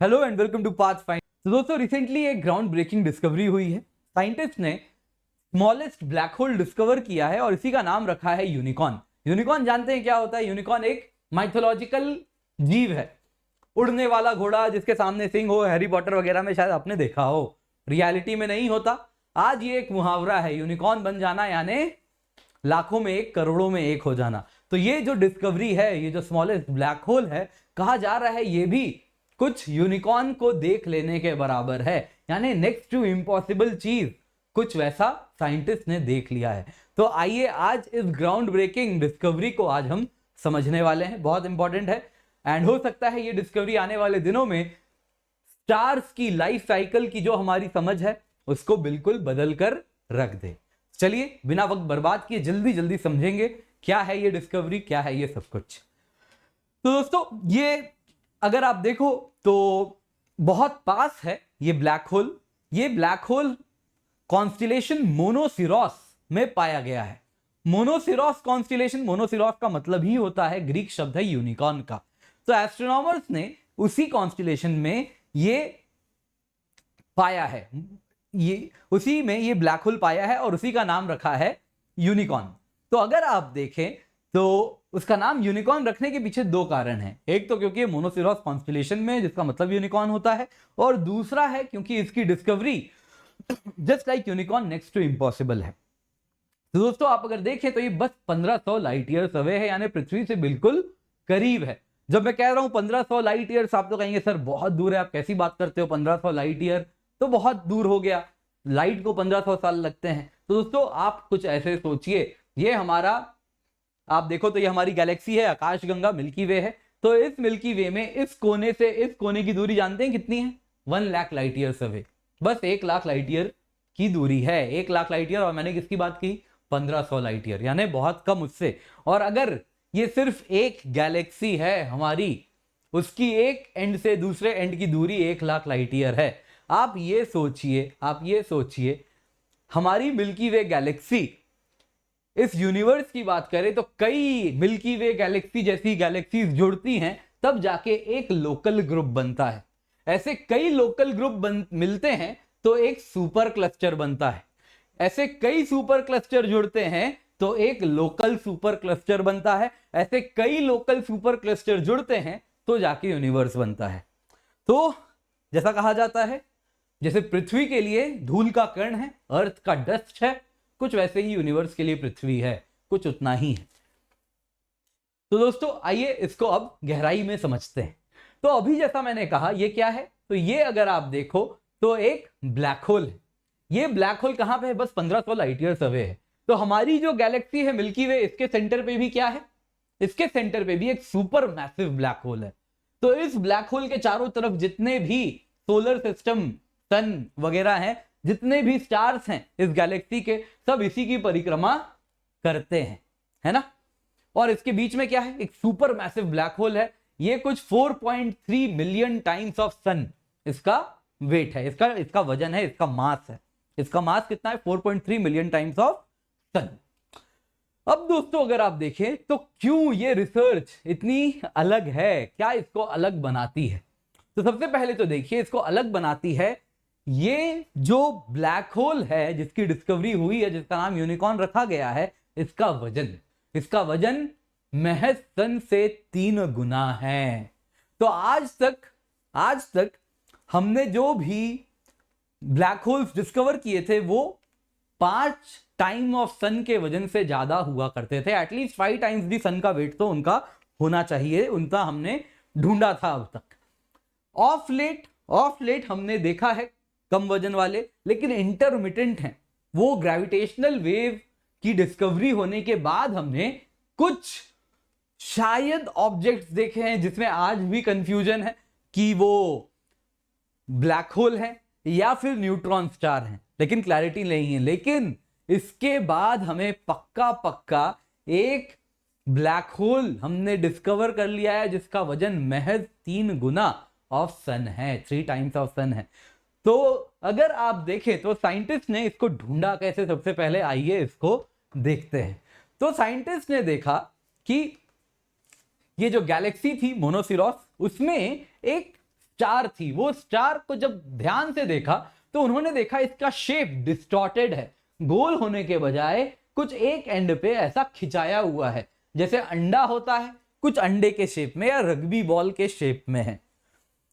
Hello and welcome to Pathfinder. तो दोस्तों recently एक ग्राउंड ब्रेकिंग डिस्कवरी हुई है। साइंटिस्ट ने स्मॉलेस्ट ब्लैक होल डिस्कवर किया है और इसी का नाम रखा है यूनिकॉर्न। यूनिकॉर्न जानते हैं क्या होता है? यूनिकॉर्न एक माइथोलॉजिकल जीव है, उड़ने वाला घोड़ा जिसके सामने सिंह हो। हैरी पॉटर वगैरह में शायद आपने देखा हो, रियलिटी में नहीं होता। आज ये एक मुहावरा है, यूनिकॉर्न बन जाना यानी लाखों में एक, करोड़ों में एक हो जाना। तो ये जो डिस्कवरी है, ये जो स्मॉलेस्ट ब्लैक होल है, कहा जा रहा है ये भी कुछ यूनिकॉर्न को देख लेने के बराबर है, यानी नेक्स्ट टू इम्पॉसिबल चीज कुछ वैसा साइंटिस्ट ने देख लिया है। तो आइए आज इस ग्राउंड ब्रेकिंग डिस्कवरी को आज हम समझने वाले हैं। बहुत इंपॉर्टेंट है एंड हो सकता है ये डिस्कवरी आने वाले दिनों में स्टार्स की लाइफ साइकिल की जो हमारी समझ है उसको बिल्कुल बदल कर रख दे। चलिए बिना वक्त बर्बाद किए जल्दी जल्दी समझेंगे क्या है ये डिस्कवरी, क्या है ये सब कुछ। तो दोस्तों ये अगर आप देखो तो बहुत पास है ये ब्लैक होल। ये ब्लैक होल कॉन्स्टिलेशन मोनोसिरोस में पाया गया है। मोनोसिरोस कॉन्स्टिलेशन, मोनोसिरोस का मतलब ही होता है, ग्रीक शब्द है यूनिकॉर्न का। तो एस्ट्रोनॉमर्स ने उसी कॉन्स्टिलेशन में ये पाया है, ये उसी में ये ब्लैक होल पाया है और उसी का नाम रखा है यूनिकॉर्न। तो अगर आप देखें तो उसका नाम यूनिकॉर्न रखने के पीछे दो कारण हैं। एक तो क्योंकि मोनोसिरोस कॉन्स्टिलेशन में जिसका मतलब यूनिकॉर्न होता है, और दूसरा है क्योंकि इसकी discovery just like unicorn next to impossible है। तो दोस्तों आप अगर देखें तो ये बस 1500 लाइट ईयर्स अवे है, यानी पृथ्वी से बिल्कुल करीब है। जब मैं कह रहा हूं 1500 लाइट ईयर्स, आप तो कहेंगे सर बहुत दूर है, आप कैसी बात करते हो, 1500 लाइट ईयर तो बहुत दूर हो गया, लाइट को 1500 साल लगते हैं। तो दोस्तों आप कुछ ऐसे सोचिए, ये हमारा, आप देखो तो ये हमारी गैलेक्सी है, आकाशगंगा मिल्की वे है। तो इस मिल्की वे में इस कोने से इस कोने की दूरी जानते हैं कितनी है? 1 लाख लाइट ईयर अवे। बस 1 लाख लाइट ईयर की दूरी है, 1 लाख लाइट ईयर। और मैंने किसकी बात की? 1500 लाइट ईयर, यानी बहुत कम उससे। और अगर ये सिर्फ एक गैलेक्सी है हमारी, उसकी एक एंड से दूसरे एंड की दूरी 1 लाख लाइट ईयर है। आप ये सोचिए हमारी मिल्की वे गैलेक्सी, इस यूनिवर्स की बात करें तो कई मिल्की वे गैलेक्सी जैसी गैलेक्सीज जुड़ती हैं, तब जाके एक लोकल ग्रुप बनता है। ऐसे कई लोकल ग्रुप मिलते हैं तो एक सुपर क्लस्टर बनता है। ऐसे कई सुपर क्लस्टर जुड़ते हैं तो एक लोकल सुपर क्लस्टर बनता है। ऐसे कई लोकल सुपर क्लस्टर जुड़ते हैं तो जाके यूनिवर्स बनता है। तो जैसा कहा जाता है, जैसे पृथ्वी के लिए धूल का कण है, अर्थ का डस्ट है, कुछ वैसे ही यूनिवर्स के लिए पृथ्वी है, कुछ उतना ही है। तो दोस्तों आइए इसको अब गहराई में समझते हैं। तो अभी जैसा मैंने कहा ये क्या है, तो ये अगर आप देखो तो एक ब्लैक होल है। ये ब्लैक होल कहां पे है? बस 1500 लाइट ईयर्स अवे है। तो हमारी जो गैलेक्सी है मिल्की वे, इसके सेंटर पे भी क्या है? इसके सेंटर पे भी एक सुपर मैसिव ब्लैक होल है। तो इस ब्लैक होल के चारों तरफ जितने भी सोलर सिस्टम, सन वगैरह हैं, जितने भी स्टार्स हैं इस गैलेक्सी के, सब इसी की परिक्रमा करते हैं, है ना। और इसके बीच में क्या है? एक सुपर मैसिव ब्लैक होल है। ये कुछ 4.3 मिलियन टाइम्स ऑफ सन इसका वेट है, इसका वजन है, इसका मास है। इसका मास कितना है? 4.3 मिलियन टाइम्स ऑफ सन। अब दोस्तों अगर आप देखें तो क्यों ये रिसर्च इतनी अलग है, क्या इसको अलग बनाती है? तो सबसे पहले तो देखिए इसको अलग बनाती है ये जो ब्लैक होल है जिसकी डिस्कवरी हुई है, जिसका नाम यूनिकॉर्न रखा गया है, इसका वजन महज सन से 3 गुना है। तो आज तक हमने जो भी ब्लैक होल्स डिस्कवर किए थे वो 5 टाइम ऑफ सन के वजन से ज्यादा हुआ करते थे। एटलीस्ट 5 टाइम्स दी सन का वेट तो उनका होना चाहिए, उनका हमने ढूंढा था अब तक। ऑफ लेट हमने देखा है कम वजन वाले, लेकिन इंटरमिटेंट हैं। वो ग्रेविटेशनल वेव की डिस्कवरी होने के बाद हमने कुछ शायद ऑब्जेक्ट्स देखे हैं जिसमें आज भी कंफ्यूजन है कि वो ब्लैक होल है या फिर न्यूट्रॉन स्टार है, लेकिन क्लैरिटी नहीं है। लेकिन इसके बाद हमें पक्का एक ब्लैक होल हमने डिस्कवर कर लिया है जिसका वजन महज 3 गुना ऑफ सन है, 3 टाइम्स ऑफ सन है। तो अगर आप देखें तो साइंटिस्ट ने इसको ढूंढा कैसे, सबसे पहले आइए इसको देखते हैं। तो साइंटिस्ट ने देखा कि ये जो गैलेक्सी थी मोनोसिरोस, उसमें एक स्टार थी, वो स्टार को जब ध्यान से देखा तो उन्होंने देखा इसका शेप डिस्टॉर्टेड है, गोल होने के बजाय कुछ एक एंड पे ऐसा खिंचाया हुआ है, जैसे अंडा होता है कुछ अंडे के शेप में या रग्बी बॉल के शेप में है।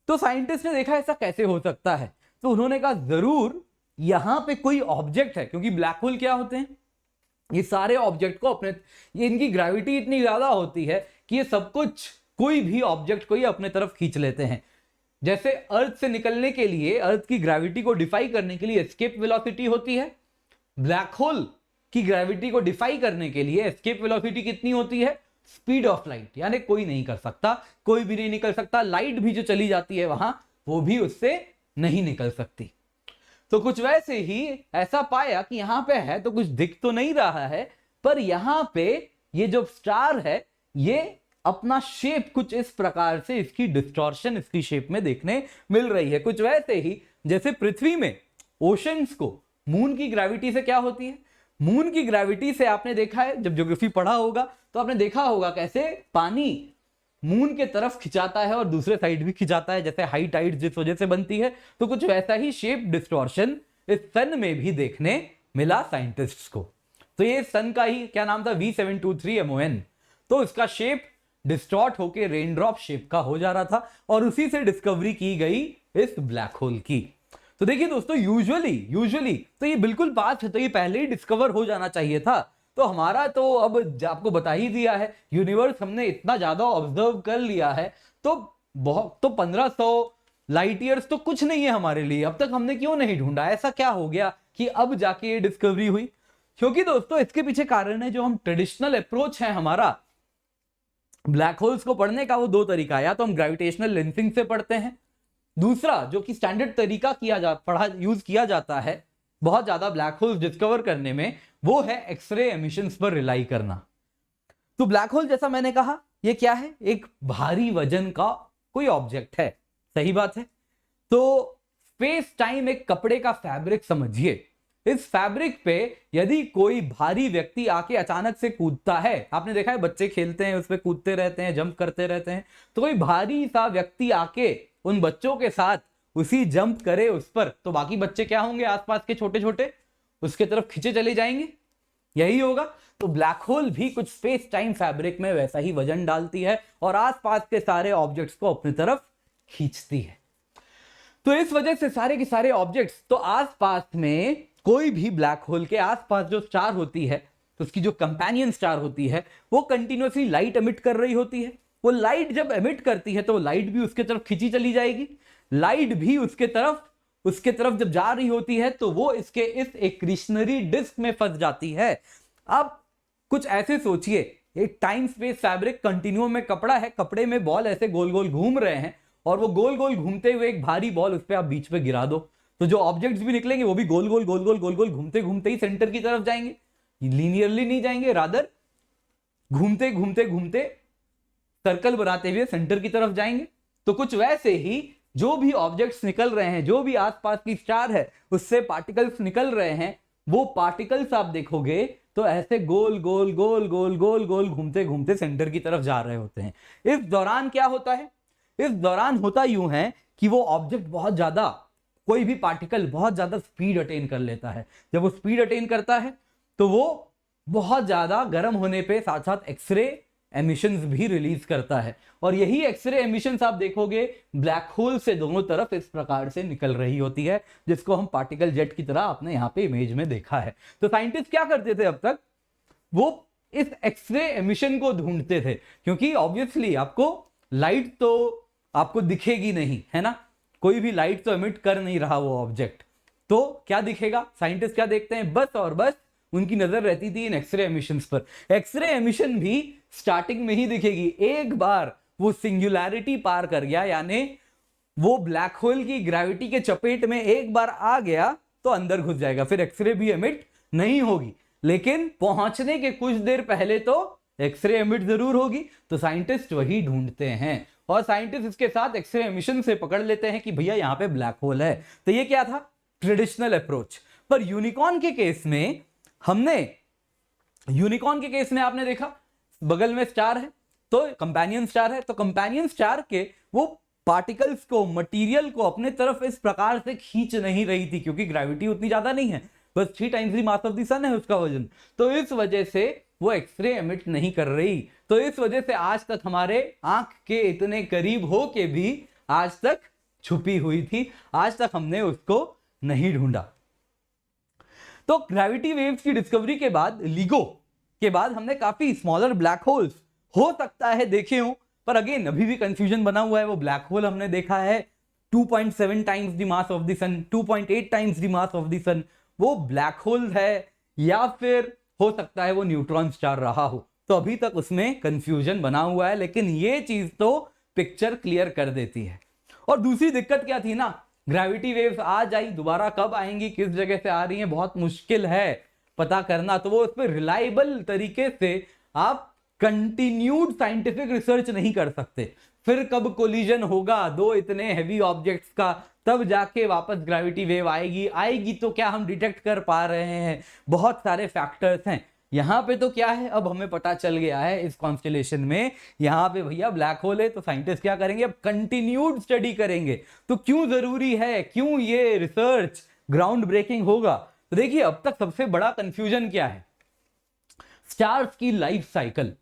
तो साइंटिस्ट ने देखा ऐसा कैसे हो सकता है, तो उन्होंने कहा जरूर यहां पे कोई ऑब्जेक्ट है, क्योंकि ब्लैक होल क्या होते हैं, ये सारे ऑब्जेक्ट को अपने, ये इनकी ग्रेविटी इतनी ज्यादा होती है कि ये सब कुछ, कोई भी ऑब्जेक्ट को ये अपने तरफ खींच लेते हैं। जैसे अर्थ से निकलने के लिए, अर्थ की ग्रेविटी को डिफाई करने के लिए एस्केप वेलोसिटी होती है, ब्लैक होल की ग्रेविटी को डिफाई करने के लिए एस्केप वेलोसिटी कितनी होती है, स्पीड ऑफ लाइट, यानी कोई नहीं कर सकता, कोई भी नहीं निकल सकता, लाइट भी जो चली जाती है वहां वो भी उससे नहीं निकल सकती। तो कुछ वैसे ही ऐसा पाया कि यहां पे है तो कुछ दिख तो नहीं रहा है, पर यहां पे ये जो स्टार है ये अपना शेप कुछ इस प्रकार से, इसकी डिस्टॉर्शन इसकी शेप में देखने मिल रही है। कुछ वैसे ही जैसे पृथ्वी में ओशंस को मून की ग्रेविटी से क्या होती है, मून की ग्रेविटी से आपने देखा है, जब ज्योग्राफी पढ़ा होगा तो आपने देखा होगा कैसे पानी मून के तरफ खिंचाता है और दूसरे साइड भी खिंचाता है, जैसे हाई टाइड जिस वजह से बनती है। तो कुछ वैसा ही शेप डिस्टॉर्शन इस सन में भी देखने मिला साइंटिस्ट्स को। तो ये सन का ही क्या नाम था, V723MON, तो इसका शेप डिस्टॉर्ट होके रेनड्रॉप शेप का हो जा रहा था और उसी से डिस्कवरी की गई इस ब्लैक होल की। तो देखिए दोस्तों, यूजुअली तो ये बिल्कुल बात है, तो ये पहले ही डिस्कवर हो जाना चाहिए था। तो हमारा तो अब आपको बता ही दिया है, यूनिवर्स हमने इतना ज्यादा ऑब्जर्व कर लिया है, तो बहुत, तो 1500 लाइट ईयर्स तो कुछ नहीं है हमारे लिए। अब तक हमने क्यों नहीं ढूंढा, ऐसा क्या हो गया कि अब जाके ये डिस्कवरी हुई? क्योंकि दोस्तों इसके पीछे कारण है, जो हम ट्रेडिशनल अप्रोच है हमारा ब्लैक होल्स को पढ़ने का, वो दो तरीका है, या तो हम ग्रेविटेशनल लेंसिंग से पढ़ते हैं, दूसरा जो कि स्टैंडर्ड तरीका यूज किया जाता है बहुत ज्यादा ब्लैक होल्स डिस्कवर करने में, वो है एक्सरे एमिशंस पर रिलाई करना। तो ब्लैक होल जैसा मैंने कहा ये क्या है, एक भारी वजन का कोई ऑब्जेक्ट है, सही बात है। तो स्पेस टाइम एक कपड़े का फैब्रिक समझिए, इस फैब्रिक पे यदि कोई भारी व्यक्ति आके अचानक से कूदता है, आपने देखा है बच्चे खेलते हैं उस पे कूदते रहते हैं, जंप करते रहते हैं, तो कोई भारी सा व्यक्ति आके उन बच्चों के साथ उसी जंप करे उस पर, तो बाकी बच्चे क्या होंगे, आसपास के छोटे छोटे उसके तरफ खींचे चले जाएंगे, यही होगा। तो ब्लैक होल भी कुछ स्पेस टाइम फैब्रिक में वैसा ही वजन डालती है और आसपास के सारे ऑब्जेक्ट्स को अपनी तरफ खींचती है। तो इस वजह से सारे के सारे ऑब्जेक्ट्स, तो आसपास में कोई भी ब्लैक होल के आसपास जो स्टार होती है, तो उसकी जो कंपेनियन स्टार होती है, वो कंटिन्यूअसली लाइट एमिट कर रही होती है। वो लाइट जब एमिट करती है तो लाइट भी उसके तरफ खींची चली जाएगी, लाइट भी उसके तरफ जब जा रही होती है तो वो इसके इस एक्रीशनरी डिस्क में फंस जाती है। अब कुछ ऐसे सोचिए, एक टाइम स्पेस फैब्रिक कंटिन्यूम में कपड़ा है, कपड़े में बॉल ऐसे गोल गोल घूम रहे हैं और वो गोल गोल घूमते हुए एक भारी बॉल उस पर आप बीच पे गिरा दो, तो जो ऑब्जेक्ट्स भी निकलेंगे वो भी गोल गोल घूमते घूमते ही सेंटर की तरफ जाएंगे, लीनियरली नहीं जाएंगे, रादर घूमते घूमते घूमते सर्कल बनाते हुए सेंटर की तरफ जाएंगे। तो कुछ वैसे ही जो भी ऑब्जेक्ट्स निकल रहे हैं, जो भी आसपास की स्टार है उससे पार्टिकल्स निकल रहे हैं, वो पार्टिकल्स आप देखोगे तो ऐसे गोल गोल गोल गोल गोल गोल घूमते घूमते सेंटर की तरफ जा रहे होते हैं। इस दौरान क्या होता है, इस दौरान होता यूं है कि वो ऑब्जेक्ट बहुत ज्यादा, कोई भी पार्टिकल बहुत ज्यादा स्पीड अटेन कर लेता है। जब वो स्पीड अटेन करता है तो वो बहुत ज्यादा गर्म होने पे साथ साथ एक्सरे एमिशंस भी रिलीज करता है, और यही एक्सरे एमिशंस आप देखोगे ब्लैक होल से दोनों तरफ इस प्रकार से निकल रही होती है, जिसको हम पार्टिकल जेट की तरह आपने यहाँ पे इमेज में देखा है। तो साइंटिस्ट क्या करते थे अब तक, वो इस एक्सरे एमिशन को ढूंढते थे, क्योंकि ऑब्वियसली आपको लाइट तो आपको दिखेगी नहीं, है ना, कोई भी लाइट तो एमिट कर नहीं रहा वो ऑब्जेक्ट, तो क्या दिखेगा, साइंटिस्ट क्या देखते हैं, बस और बस उनकी नजर रहती थी इन एक्सरे एमिशंस पर। एक्सरे एमिशन भी स्टार्टिंग में ही दिखेगी, एक बार वो सिंगुलैरिटी पार कर गया, यानी वो ब्लैक होल की ग्रेविटी के चपेट में एक बार आ गया तो अंदर घुस जाएगा, फिर एक्सरे भी एमिट नहीं होगी, लेकिन पहुंचने के कुछ देर पहले तो एक्सरे एमिट जरूर होगी। तो साइंटिस्ट वही ढूंढते हैं और साइंटिस्ट इसके साथ एक्सरे एमिशन से पकड़ लेते हैं कि भैया यहां पे ब्लैक होल है। तो ये क्या था, ट्रेडिशनल अप्रोच। पर यूनिकॉर्न के केस में आपने देखा बगल में स्टार है, तो कंपेनियन स्टार है, तो कंपेनियन स्टार के वो पार्टिकल्स को, मटेरियल को अपने तरफ इस प्रकार से खींच नहीं रही थी, क्योंकि ग्रेविटी उतनी ज्यादा नहीं है, बस 3 times the mass of the sun है उसका वजन। तो इस वजह से वो एक्सरे एमिट नहीं कर रही। तो इस वजह से आज तक हमारे आंख के इतने करीब हो के भी आज तक छुपी हुई थी, आज तक हमने उसको नहीं ढूंढा। तो ग्रेविटी वेव्स की डिस्कवरी के बाद, लिगो के बाद, हमने काफी स्मॉलर ब्लैक होल्स हो सकता है देखे हो, पर अगेन अभी भी कंफ्यूजन बना हुआ है। वो ब्लैक होल हमने देखा है 2.7 times the mass of the sun, 2.8 times the mass of the sun, वो ब्लैक होल है या फिर हो सकता है वो न्यूट्रॉन स्टार रहा हो। तो अभी तक उसमें कंफ्यूजन बना हुआ है, लेकिन ये चीज तो पिक्चर क्लियर कर देती है। और दूसरी दिक्कत क्या थी ना, ग्रेविटी वेव्स आज आई, दोबारा कब आएंगी, किस जगह से आ रही हैं, बहुत मुश्किल है पता करना। तो वो उस पर रिलायबल तरीके से आप कंटिन्यूड साइंटिफिक रिसर्च नहीं कर सकते। फिर कब कोलिजन होगा दो इतने हैवी ऑब्जेक्ट्स का, तब जाके वापस ग्रेविटी वेव आएगी तो क्या हम डिटेक्ट कर पा रहे हैं, बहुत सारे फैक्टर्स हैं। यहां पे तो क्या है, अब हमें पता चल गया है इस कॉन्स्टेलेशन में यहां पे भैया ब्लैक होल है, तो साइंटिस्ट क्या करेंगे, अब कंटिन्यूड स्टडी करेंगे। तो क्यों जरूरी है, क्यों ये रिसर्च ग्राउंड ब्रेकिंग होगा? तो देखिए, अब तक सबसे बड़ा कंफ्यूजन क्या है, स्टार्स की लाइफ साइकिल।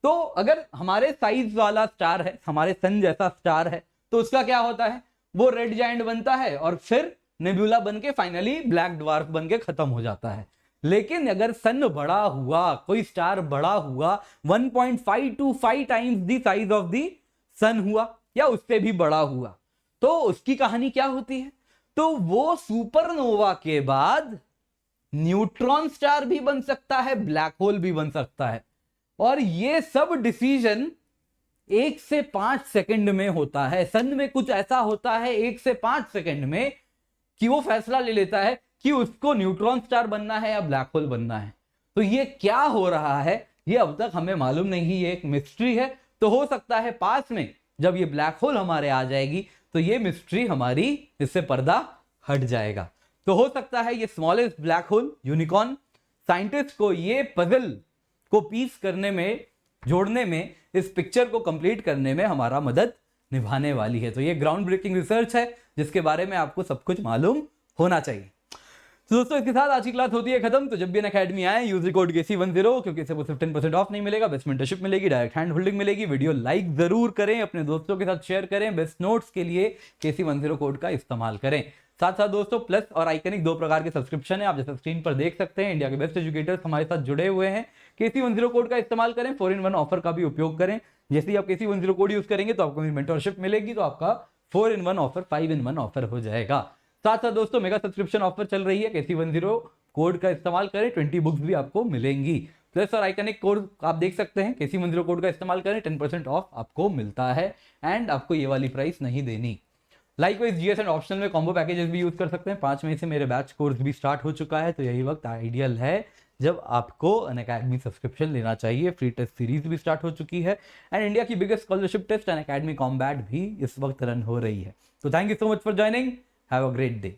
तो अगर हमारे साइज वाला स्टार है, हमारे सन जैसा स्टार है, तो उसका क्या होता है, वो रेड जायंट बनता है और फिर नेबुला बन के फाइनली ब्लैक ड्वार्फ बन के खत्म हो जाता है। लेकिन अगर सन बड़ा हुआ, कोई स्टार बड़ा हुआ, 1.525 times the size of the sun हुआ या उससे भी बड़ा हुआ, तो उसकी कहानी क्या होती है, तो वो सुपरनोवा के बाद न्यूट्रॉन स्टार भी बन सकता है, ब्लैक होल भी बन सकता है। और ये सब डिसीजन 1 से 5 सेकंड में होता है। सन में कुछ ऐसा होता है 1 से 5 सेकंड में कि वो फैसला ले लेता है कि उसको न्यूट्रॉन स्टार बनना है या ब्लैक होल बनना है। तो ये क्या हो रहा है, ये अब तक हमें मालूम नहीं, ये एक मिस्ट्री है। तो हो सकता है पास में जब ये ब्लैक होल हमारे आ जाएगी तो ये मिस्ट्री हमारी, इससे पर्दा हट जाएगा। तो हो सकता है ये smallest black hole unicorn scientist को ये पजल को पीस करने में, जोड़ने में, इस पिक्चर को कंप्लीट करने में हमारा मदद निभाने वाली है। तो ये ग्राउंड ब्रेकिंग रिसर्च है जिसके बारे में आपको सब कुछ मालूम होना चाहिए। तो दोस्तों, इसके साथ आज की क्लास होती है खत्म। तो जब भी अकेडमी आए यूज कोड KC10, क्योंकि इससे 10% ऑफ नहीं मिलेगा, बेस्ट मेंटरशिप मिलेगी, डायरेक्ट हैंड होल्डिंग मिलेगी। वीडियो लाइक जरूर करें, अपने दोस्तों के साथ शेयर करें, बेस्ट नोट्स के लिए KC10 कोड का इस्तेमाल करें। साथ साथ दोस्तों, प्लस और आइकनिक 2 प्रकार के सब्सक्रिप्शन है, आप जैसे स्क्रीन पर देख सकते हैं। इंडिया के बेस्ट एजुकेटर्स हमारे साथ जुड़े हुए हैं। KC10 कोड का इस्तेमाल करें, 4-in-1 ऑफर का भी उपयोग करें। जैसे ही आप KC10 कोड यूज करेंगे तो आपको मेंटरशिप मिलेगी, तो आपका 4-in-1 ऑफर 5-in-1 ऑफर हो जाएगा। साथ साथ दोस्तों, मेगा सब्सक्रिप्शन ऑफर चल रही है, KC10 कोड का इस्तेमाल करें, 20 बुक्स भी आपको मिलेंगी। प्लस और आइकनिक कोड आप देख सकते हैं, KC10 कोड का इस्तेमाल करें, 10% ऑफ आपको मिलता है एंड आपको ये वाली प्राइस नहीं देनी। लाइकवाइज GS एंड ऑप्शनल में कॉम्बो पैकेजेस भी यूज कर सकते हैं। 5 मई से मेरे बैच कोर्स भी स्टार्ट हो चुका है, तो यही वक्त आइडियल है जब आपको अनअकैडमी सब्सक्रिप्शन लेना चाहिए। फ्री टेस्ट सीरीज भी स्टार्ट हो चुकी है एंड इंडिया की biggest scholarship test Unacademy combat भी इस वक्त रन हो रही है। तो thank you so much for joining, have a great day.